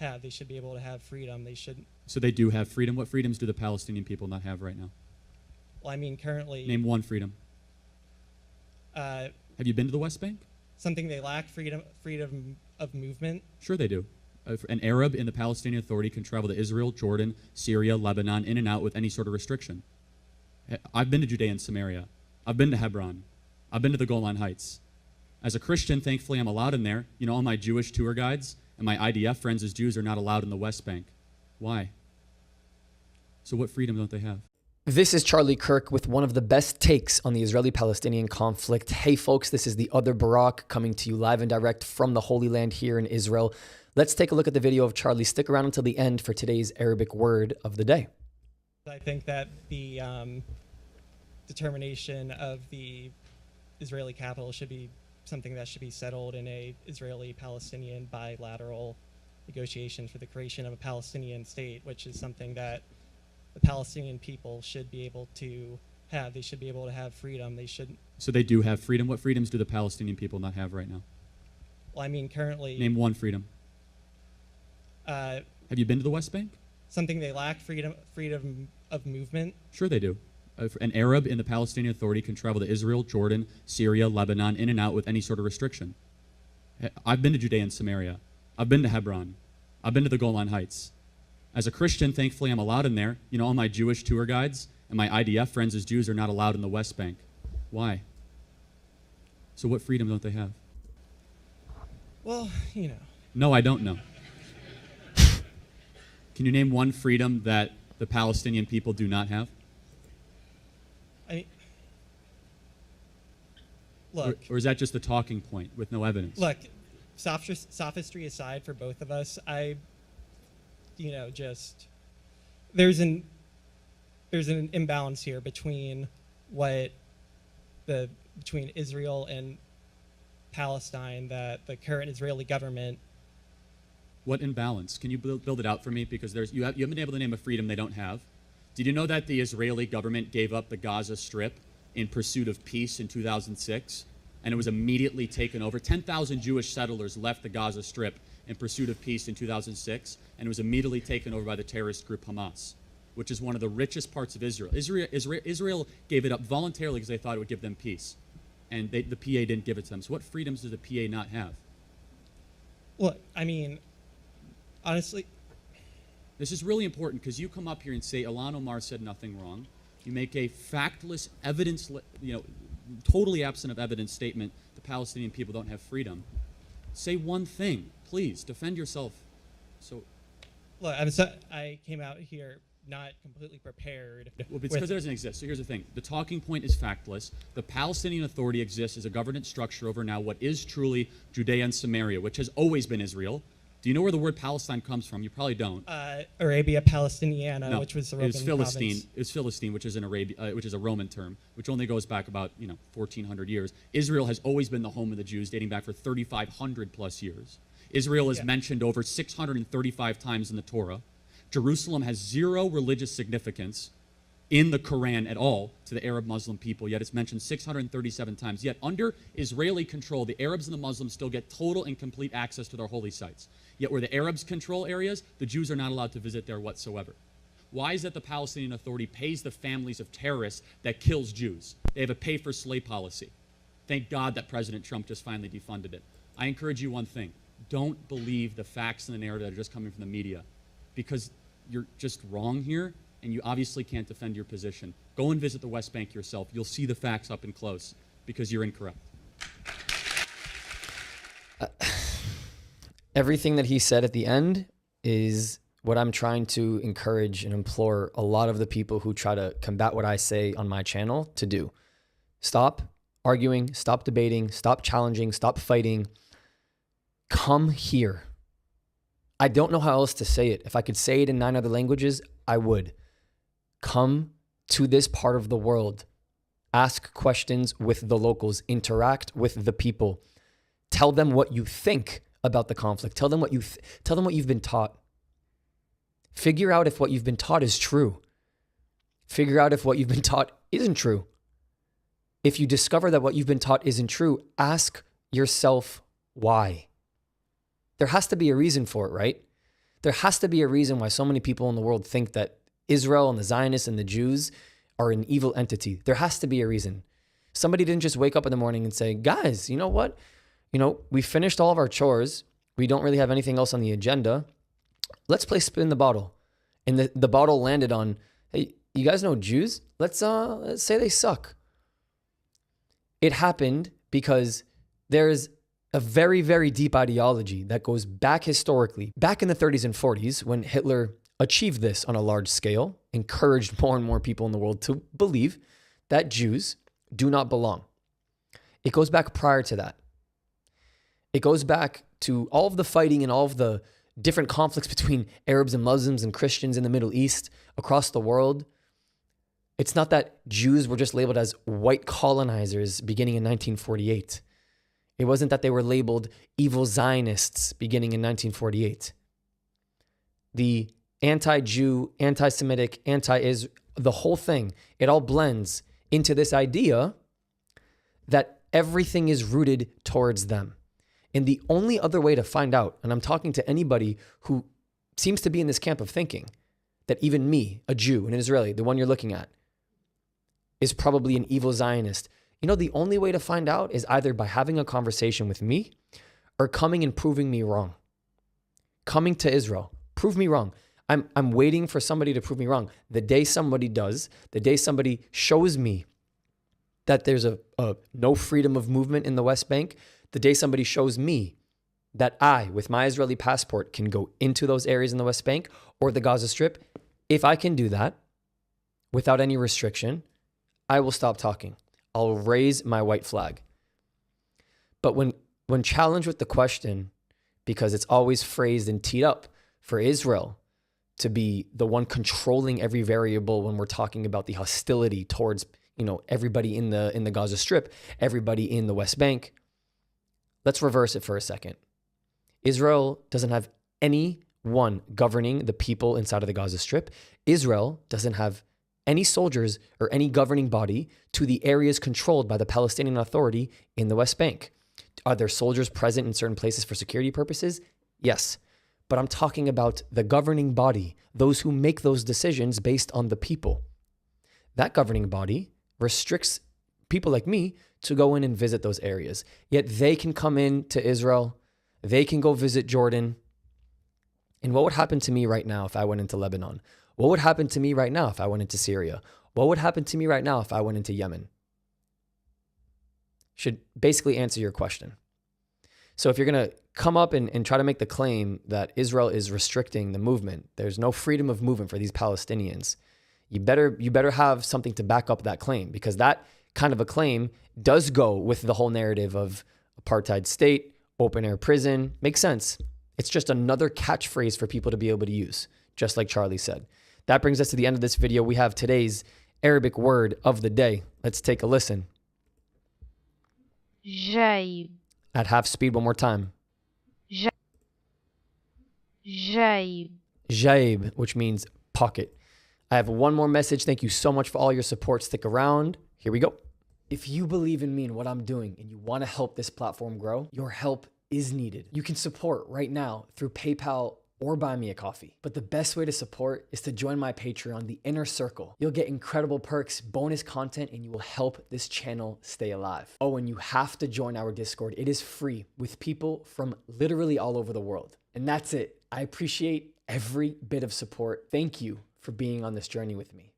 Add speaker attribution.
Speaker 1: have. They should be able to have freedom. They should.
Speaker 2: So they do have freedom. What freedoms do the Palestinian people not have right now?
Speaker 1: Well, I mean, currently.
Speaker 2: Name one freedom.
Speaker 1: Uh,
Speaker 2: Have you been to the West Bank?
Speaker 1: Something they lack: freedom of movement.
Speaker 2: Sure they do. An Arab in the Palestinian Authority can travel to Israel, Jordan, Syria, Lebanon, in and out with any sort of restriction. I've been to Judea and Samaria. I've been to Hebron. I've been to the Golan Heights. As a Christian, thankfully, I'm allowed in there. You know, all my Jewish tour guides and my IDF friends as Jews are not allowed in the West Bank. Why? So what freedom don't they have?
Speaker 3: This is Charlie Kirk with one of the best takes on the Israeli-Palestinian conflict. Hey folks, this is the other Barak coming to you live and direct from the Holy Land here in Israel. Let's take a look at the video of Charlie. Stick around until the end for today's Arabic word of the day.
Speaker 1: I think that the determination of the Israeli capital should be something that should be settled in a Israeli-Palestinian bilateral negotiation for the creation of a Palestinian state, which is something that the Palestinian people should be able to have. They should be able to have freedom. They should.
Speaker 2: So they do have freedom. What freedoms do the Palestinian people not have right now?
Speaker 1: Well, I mean, currently.
Speaker 2: Name one freedom. Have you been to the West Bank?
Speaker 1: Something they lack: freedom of movement.
Speaker 2: Sure they do. An Arab in the Palestinian Authority can travel to Israel, Jordan, Syria, Lebanon, in and out with any sort of restriction. I've been to Judea and Samaria. I've been to Hebron. I've been to the Golan Heights. As a Christian, thankfully, I'm allowed in there. You know, all my Jewish tour guides and my IDF friends as Jews are not allowed in the West Bank. Why? So what freedom don't they have?
Speaker 1: Well, you know.
Speaker 2: No, I don't know. Can you name one freedom that the Palestinian people do not have?
Speaker 1: I mean, look.
Speaker 2: Or is that just a talking point with no evidence?
Speaker 1: Look, sophistry aside for both of us, just there's an imbalance here between between Israel and Palestine that the current Israeli government.
Speaker 2: What imbalance? Can you build it out for me? Because you haven't been able to name a freedom they don't have. Did you know that the Israeli government gave up the Gaza Strip in pursuit of peace in 2006? And it was immediately taken over. 10,000 Jewish settlers left the Gaza Strip in pursuit of peace in 2006, and it was immediately taken over by the terrorist group Hamas, which is one of the richest parts of Israel. Israel gave it up voluntarily because they thought it would give them peace, and the PA didn't give it to them. So what freedoms does the PA not have?
Speaker 1: Look, I mean, honestly.
Speaker 2: This is really important because you come up here and say Ilhan Omar said nothing wrong. You make a factless, totally absent of evidence statement. The Palestinian people don't have freedom. Say one thing, please. Defend yourself. So,
Speaker 1: look, I came out here not completely prepared.
Speaker 2: Well, because it doesn't exist. So here's the thing: the talking point is factless. The Palestinian Authority exists as a governance structure over now what is truly Judea and Samaria, which has always been Israel. Do you know where the word Palestine comes from? You probably don't.
Speaker 1: Arabia Palestiniana,
Speaker 2: no,
Speaker 1: which was the Roman
Speaker 2: it was Philistine.
Speaker 1: province.
Speaker 2: It was Philistine, which is which is a Roman term, which only goes back about 1,400 years. Israel has always been the home of the Jews, dating back for 3,500 plus years. Israel is mentioned over 635 times in the Torah. Jerusalem has zero religious significance in the Quran at all to the Arab Muslim people, yet it's mentioned 637 times. Yet under Israeli control, the Arabs and the Muslims still get total and complete access to their holy sites. Yet where the Arabs control areas, the Jews are not allowed to visit there whatsoever. Why is it the Palestinian Authority pays the families of terrorists that kills Jews? They have a pay-for-slay policy. Thank God that President Trump just finally defunded it. I encourage you one thing. Don't believe the facts and the narrative that are just coming from the media, because you're just wrong here, and you obviously can't defend your position. Go and visit the West Bank yourself. You'll see the facts up and close, because you're incorrect.
Speaker 3: Everything that he said at the end is what I'm trying to encourage and implore a lot of the people who try to combat what I say on my channel to do. Stop arguing, stop debating, stop challenging, stop fighting. Come here. I don't know how else to say it. If I could say it in 9 other languages, I would. Come to this part of the world. Ask questions with the locals. Interact with the people. Tell them what you think about the conflict. Tell them what you've been taught. Figure out if what you've been taught is true. Figure out if what you've been taught isn't true. If you discover that what you've been taught isn't true, ask yourself why. There has to be a reason for it, right? There has to be a reason why so many people in the world think that Israel and the Zionists and the Jews are an evil entity. There has to be a reason. Somebody didn't just wake up in the morning and say, guys, you know what? We finished all of our chores. We don't really have anything else on the agenda. Let's play spin the bottle. And the bottle landed on, hey, you guys know Jews? Let's say they suck. It happened because there's a very, very deep ideology that goes back historically, back in the 30s and 40s, when Hitler achieved this on a large scale, encouraged more and more people in the world to believe that Jews do not belong. It goes back prior to that. It goes back to all of the fighting and all of the different conflicts between Arabs and Muslims and Christians in the Middle East, across the world. It's not that Jews were just labeled as white colonizers beginning in 1948. It wasn't that they were labeled evil Zionists beginning in 1948. The anti-Jew, anti-Semitic, anti-Israel, the whole thing, it all blends into this idea that everything is rooted towards them. And the only other way to find out, and I'm talking to anybody who seems to be in this camp of thinking that even me, a Jew, an Israeli, the one you're looking at, is probably an evil Zionist. The only way to find out is either by having a conversation with me or coming and proving me wrong. Coming to Israel, prove me wrong. I'm waiting for somebody to prove me wrong. The day somebody does, the day somebody shows me that there's a no freedom of movement in the West Bank, the day somebody shows me that I, with my Israeli passport, can go into those areas in the West Bank or the Gaza Strip, if I can do that without any restriction, I will stop talking. I'll raise my white flag. But when challenged with the question, because it's always phrased and teed up for Israel to be the one controlling every variable when we're talking about the hostility towards, everybody in the Gaza Strip, everybody in the West Bank, let's reverse it for a second. Israel doesn't have anyone governing the people inside of the Gaza Strip. Israel doesn't have any soldiers or any governing body to the areas controlled by the Palestinian Authority in the West Bank. Are there soldiers present in certain places for security purposes? Yes. But I'm talking about the governing body, those who make those decisions based on the people. That governing body restricts people like me to go in and visit those areas. Yet they can come in to Israel. They can go visit Jordan. And what would happen to me right now if I went into Lebanon? What would happen to me right now if I went into Syria? What would happen to me right now if I went into Yemen? Should basically answer your question. So if you're going to come up and try to make the claim that Israel is restricting the movement, there's no freedom of movement for these Palestinians, you better have something to back up that claim, because that kind of a claim does go with the whole narrative of apartheid state, open air prison. Makes sense. It's just another catchphrase for people to be able to use, just like Charlie said. That brings us to the end of this video. We have today's Arabic word of the day. Let's take a listen.
Speaker 4: جايب.
Speaker 3: At half speed one more time.
Speaker 4: جايب.
Speaker 3: Jaib, which means pocket. I have one more message. Thank you so much for all your support. Stick around. Here we go. If you believe in me and what I'm doing and you want to help this platform grow, your help is needed. You can support right now through PayPal or buy me a coffee. But the best way to support is to join my Patreon, the Inner Circle. You'll get incredible perks, bonus content, and you will help this channel stay alive. Oh, and you have to join our Discord. It is free with people from literally all over the world. And that's it. I appreciate every bit of support. Thank you for being on this journey with me.